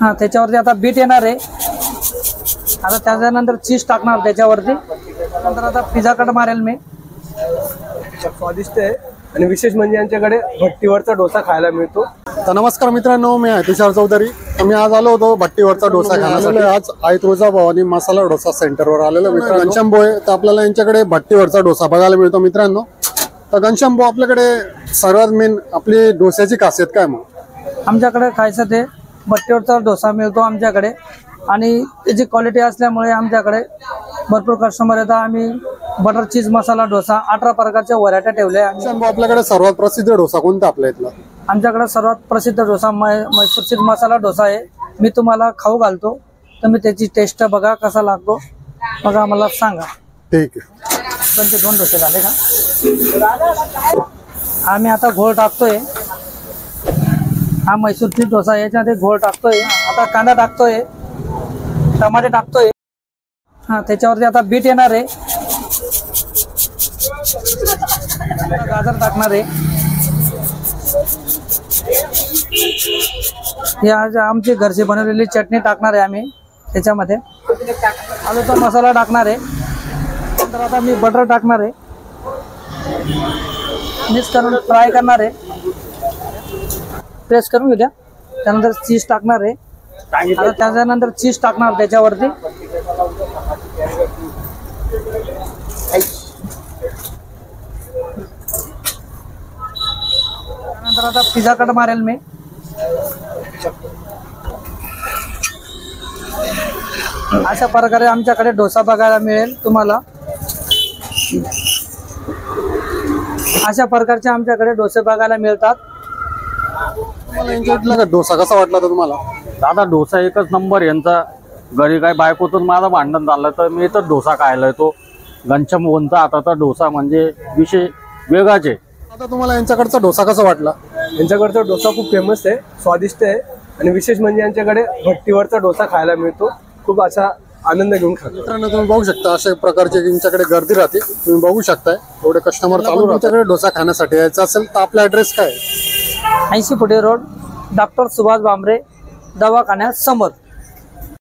हां, त्याच्यावरती आता बीट येणार आहे. आता त्याच्यानंतर चीज टाकणार त्याच्यावरती. नंतर आता पिझ्झा कट मारेल मी. स्वादिष्ट आहे आणि विशेष म्हणजे यांच्याकडे भट्टीवरचा डोसा खायला मिळतो. तर नमस्कार मित्रांनो, मी तुषार चौधरी. मी आज आलो होतो भट्टीवरचा डोसा खाण्यासाठी. आज आई तुळजाभवानी मसाला डोसा सेंटरवर आलेलो मित्रांनो. घनश्याम भाऊ आहे, तर आपल्याला यांच्याकडे भट्टीवरचा डोसा बघायला मिळतो मित्रांनो. तर घनश्याम भाऊ, आपल्याकडे सर्वात मेन आपली डोस्याची खासियत काय मग? आमच्याकडे खायचं ते भट्टीवरचा डोसा मिळतो आमच्याकडे, आणि त्याची क्वालिटी असल्यामुळे आमच्याकडे भरपूर कस्टमर येतात. आम्ही बटर चीज मसाला डोसा 18 प्रकारच्या व्हरायट्या ठेवल्या आहे. घनश्याम भाऊ, आपल्याकडे सर्वात प्रसिद्ध डोसा कोणता आपल्या इथला? आमच्याकडे सर्वात प्रसिद्ध डोसा मैसूर चीज मसाला डोसा आहे. मी तुम्हाला खाऊ घालतो, तुम्ही त्याची टेस्ट बघा कसा लागतो, बघा मला सांगा. ठीक आहे. पण ते 2 डोसे झाले का? आम्ही आता घोळ टाकतोय. हा मैसूर चीज डोसा, याच्यामध्ये घोळ टाकतोय. आता कांदा टाकतोय, टमाटे टाकतोय. हा, त्याच्यावरती आता बीट येणार आहे. गाजर टाकणार आहे. ही आज आमची घरची बनवलेली चटणी टाकणार आहे आम्ही त्याच्यामध्ये. आलूचा मसाला टाकणार आहे. नंतर आता मी बटर टाकणार आहे. मिक्स करून फ्राय करणार आहे. प्रेस करून घेऊ द्या. त्यानंतर चीज टाकणार आहे. आता त्याच्यानंतर चीज टाकणार त्याच्यावरती. त्यानंतर आता पिझ्झा कट मारेल मी. अशा प्रकारे आमच्याकडे डोसा बघायला मिळेल तुम्हाला. अशा प्रकारचे आमच्याकडे डोसे बघायला मिळतात. डोसा कसा वाटला तुम्हाला? दादा, डोसा एकच नंबर यांचा. घरी काय बायकोतून माझं भांडण झालं तर मी तर डोसा खायला येतो. घनश्याम भाऊंचा आता डोसा म्हणजे विषय वेगळाच आहे. आता तुम्हाला यांच्याकडचा डोसा कसा वाटला? यांच्याकडचा डोसा खूप फेमस आहे, स्वादिष्ट आहे आणि विशेष म्हणजे यांच्याकडे भट्टीवरचा डोसा खायला मिळतो. खूप असा आनंद घेऊन खातो. मित्रांनो, तुम्ही बघू शकता अशा प्रकारची यांच्याकडे गर्दी राहते. तुम्ही बघू शकताय एवढे कस्टमर चालू. तुमच्याकडे डोसा खाण्यासाठी यायचा असेल तर आपला ऍड्रेस काय? 80 फुटे रोड, डॉक्टर सुभाष भामरे दवाखान्यात समोर.